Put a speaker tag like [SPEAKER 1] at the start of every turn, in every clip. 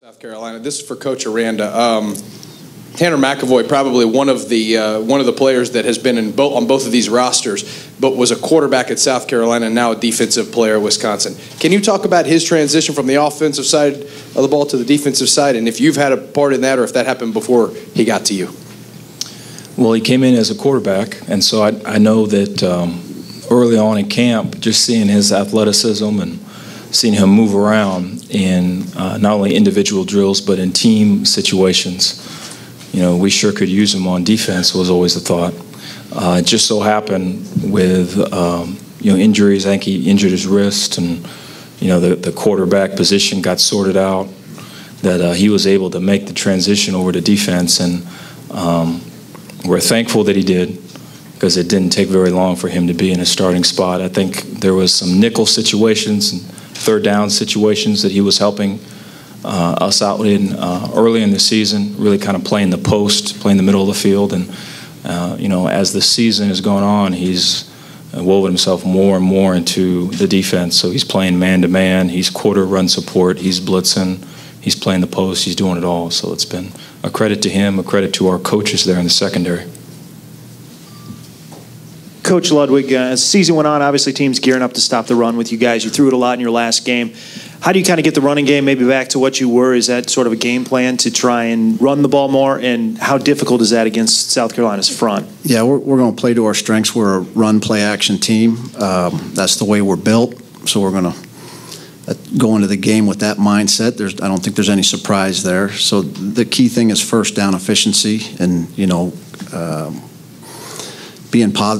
[SPEAKER 1] South Carolina. This is for Coach Aranda. Tanner McAvoy, probably one of the players that has been on both of these rosters, but was a quarterback at South Carolina and now a defensive player at Wisconsin. Can you talk about his transition from the offensive side of the ball to the defensive side, and if you've had a part in that or if that happened before he got to you?
[SPEAKER 2] Well, he came in as a quarterback, and so I know that early on in camp, just seeing his athleticism and seeing him move around in not only individual drills but in team situations, we sure could use him on defense was always the thought. It just so happened with injuries. I think he injured his wrist, and the quarterback position got sorted out, that he was able to make the transition over to defense, and we're thankful that he did, because it didn't take very long for him to be in a starting spot. I think there was some nickel situations and third down situations that he was helping us out in early in the season, really kind of playing the post, playing the middle of the field. And, as the season has gone on, he's woven himself more and more into the defense. So he's playing man-to-man, he's quarter run support, he's blitzing, he's playing the post, he's doing it all. So it's been a credit to him, a credit to our coaches there in the secondary.
[SPEAKER 3] Coach Ludwig, as the season went on, obviously teams gearing up to stop the run with you guys. You threw it a lot in your last game. How do you kind of get the running game maybe back to what you were? Is that sort of a game plan to try and run the ball more? And how difficult is that against South Carolina's front?
[SPEAKER 4] Yeah, we're going to play to our strengths. We're a run, play, action team. That's the way we're built. So we're going to go into the game with that mindset. I don't think there's any surprise there. So the key thing is first down efficiency and,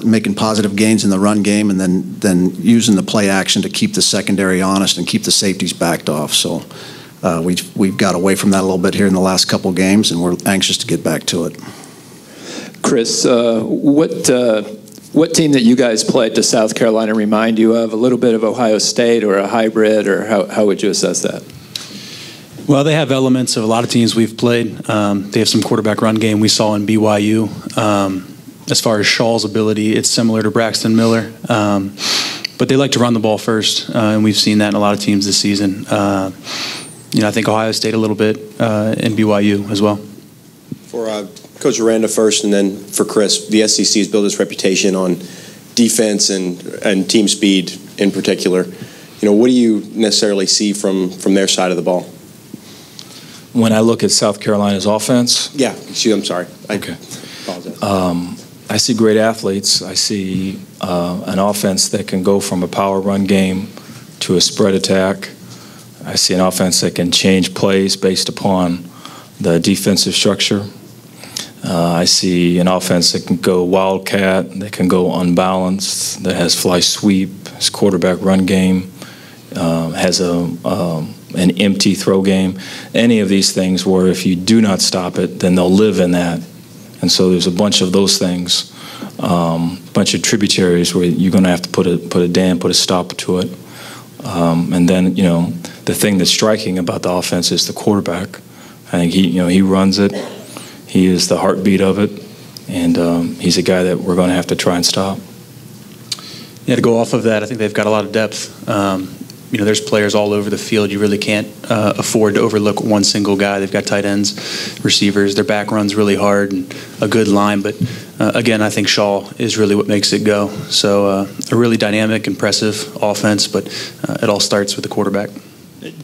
[SPEAKER 4] making positive gains in the run game, and then using the play action to keep the secondary honest and keep the safeties backed off. So we've got away from that a little bit here in the last couple of games, and we're anxious to get back to it.
[SPEAKER 5] Chris, what team that you guys played to South Carolina remind you of? A little bit of Ohio State or a hybrid, or how would you assess that?
[SPEAKER 6] Well, they have elements of a lot of teams we've played. They have some quarterback run game we saw in BYU. As far as Shaw's ability, it's similar to Braxton Miller. But they like to run the ball first, and we've seen that in a lot of teams this season. I think Ohio State a little bit, and BYU as well.
[SPEAKER 7] For Coach Aranda first, and then for Chris, the SEC has built its reputation on defense and team speed in particular. What do you necessarily see from their side of the ball?
[SPEAKER 2] When I look at South Carolina's offense?
[SPEAKER 7] Yeah, I'm sorry.
[SPEAKER 2] Okay.
[SPEAKER 7] I apologize.
[SPEAKER 2] I see great athletes. I see an offense that can go from a power run game to a spread attack. I see an offense that can change plays based upon the defensive structure. I see an offense that can go wildcat, that can go unbalanced, that has fly sweep, has quarterback run game, has an empty throw game. Any of these things where if you do not stop it, then they'll live in that. And so there's a bunch of those things, bunch of tributaries where you're going to have to put a dam, put a stop to it. And then, the thing that's striking about the offense is the quarterback. I think he runs it. He is the heartbeat of it, and he's a guy that we're going to have to try and stop.
[SPEAKER 6] Yeah, to go off of that, I think they've got a lot of depth. There's players all over the field. You really can't afford to overlook one single guy. They've got tight ends, receivers. Their back runs really hard and a good line. But, again, I think Shaw is really what makes it go. So a really dynamic, impressive offense, but it all starts with the quarterback.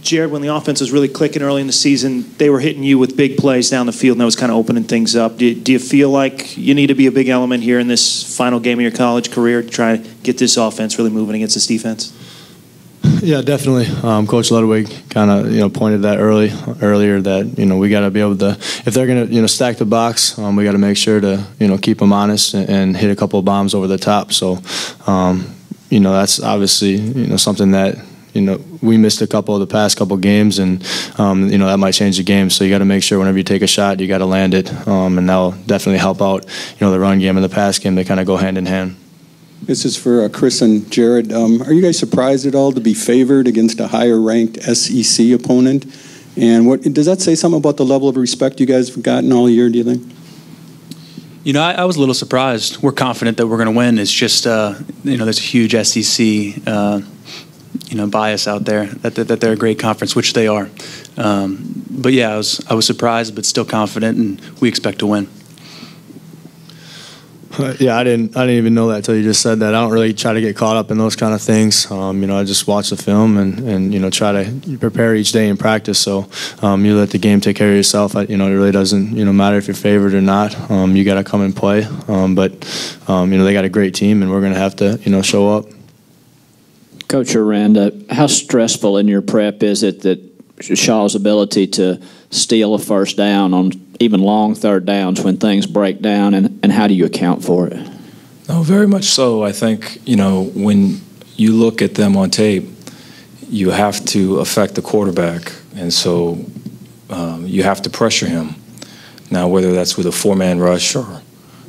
[SPEAKER 3] Jared, when the offense was really clicking early in the season, they were hitting you with big plays down the field, and that was kind of opening things up. Do you feel like you need to be a big element here in this final game of your college career to try to get this offense really moving against this defense?
[SPEAKER 8] Yeah, definitely. Coach Ludwig kind of pointed that earlier that we got to be able to, if they're going to stack the box, we got to make sure to keep them honest and hit a couple of bombs over the top. So that's obviously something that we missed a couple of the past couple games, and that might change the game. So you got to make sure whenever you take a shot, you got to land it, and that'll definitely help out the run game and the pass game. They kind of go hand in hand.
[SPEAKER 9] This is for Chris and Jared. Are you guys surprised at all to be favored against a higher-ranked SEC opponent? And what does that say something about the level of respect you guys have gotten all year, do you think?
[SPEAKER 6] I was a little surprised. We're confident that we're going to win. It's just, there's a huge SEC, bias out there that they're a great conference, which they are. But yeah, I was surprised, but still confident, and we expect to win.
[SPEAKER 8] Yeah, I didn't even know that until you just said that. I don't really try to get caught up in those kind of things. I just watch the film and try to prepare each day in practice. So you let the game take care of yourself. It really doesn't matter if you're favored or not. You got to come and play. But they got a great team, and we're going to have to show up.
[SPEAKER 10] Coach Aranda, how stressful in your prep is it that Shaw's ability to steal a first down on even long third downs when things break down, and how do you account for it?
[SPEAKER 2] Oh, very much so. I think, when you look at them on tape, you have to affect the quarterback, and so you have to pressure him. Now, whether that's with a four-man rush or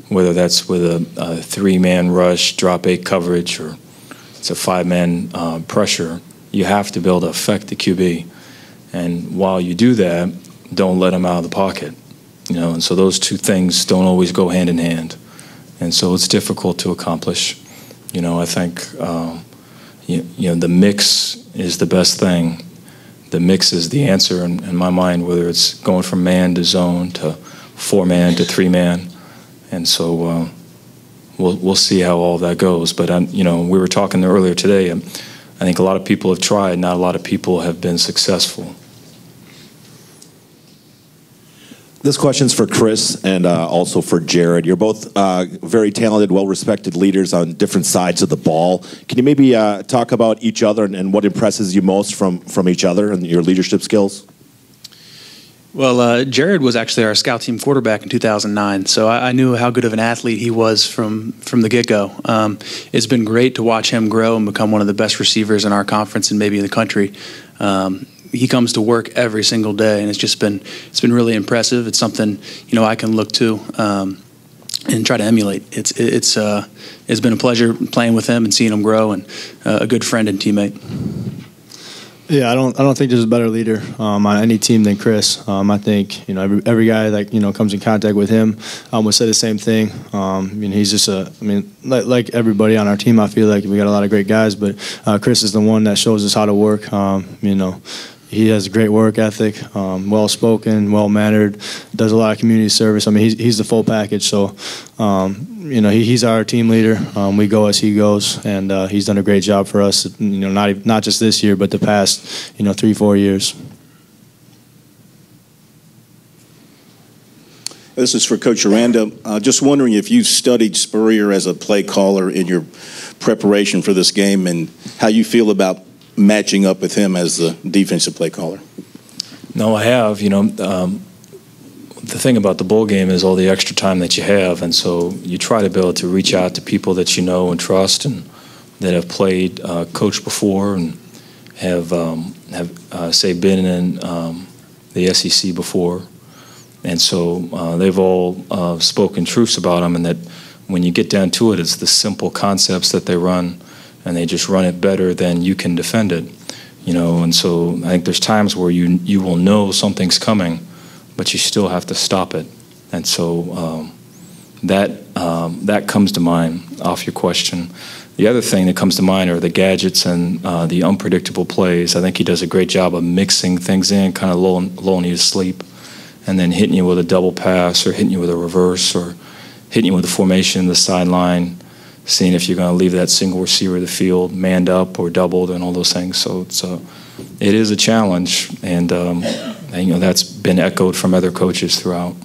[SPEAKER 2] whether that's with a three-man rush, drop eight coverage, or it's a five-man pressure, you have to be able to affect the QB. And while you do that, don't let him out of the pocket. And so those two things don't always go hand in hand. And so it's difficult to accomplish. I think, the mix is the best thing. The mix is the answer in my mind, whether it's going from man to zone to four-man to three-man. And so we'll see how all that goes. But, we were talking earlier today, I think a lot of people have tried, not a lot of people have been successful.
[SPEAKER 11] This question's for Chris and also for Jared. You're both very talented, well-respected leaders on different sides of the ball. Can you maybe talk about each other and what impresses you most from each other and your leadership skills?
[SPEAKER 6] Well, Jared was actually our scout team quarterback in 2009, so I knew how good of an athlete he was from the get-go. It's been great to watch him grow and become one of the best receivers in our conference and maybe in the country. He comes to work every single day, and it's been really impressive. It's something I can look to and try to emulate. It's been a pleasure playing with him and seeing him grow, and a good friend and teammate.
[SPEAKER 8] Yeah, I don't think there's a better leader on any team than Chris. I think every guy that comes in contact with him would say the same thing. He's just like everybody on our team. I feel like we got a lot of great guys, but Chris is the one that shows us how to work. He has a great work ethic, well-spoken, well-mannered, does a lot of community service. He's the full package. So, he's our team leader. We go as he goes, and he's done a great job for us. Not just this year, but the past, 3-4 years.
[SPEAKER 12] This is for Coach Aranda. Just wondering if you studied Spurrier as a play caller in your preparation for this game, and how you feel about matching up with him as the defensive play caller.
[SPEAKER 2] No, I have. The thing about the bowl game is all the extra time that you have, and so you try to be able to reach out to people that you know and trust and that have played, coached before, and have say been in the SEC before, and so they've all spoken truths about them, and that when you get down to it, it's the simple concepts that they run. And they just run it better than you can defend it, And so I think there's times where you will know something's coming, but you still have to stop it. And so that comes to mind off your question. The other thing that comes to mind are the gadgets and the unpredictable plays. I think he does a great job of mixing things in, kind of lulling you to sleep, and then hitting you with a double pass or hitting you with a reverse or hitting you with a formation in the sideline, seeing if you're going to leave that single receiver of the field manned up or doubled and all those things. So it is a challenge, and that's been echoed from other coaches throughout.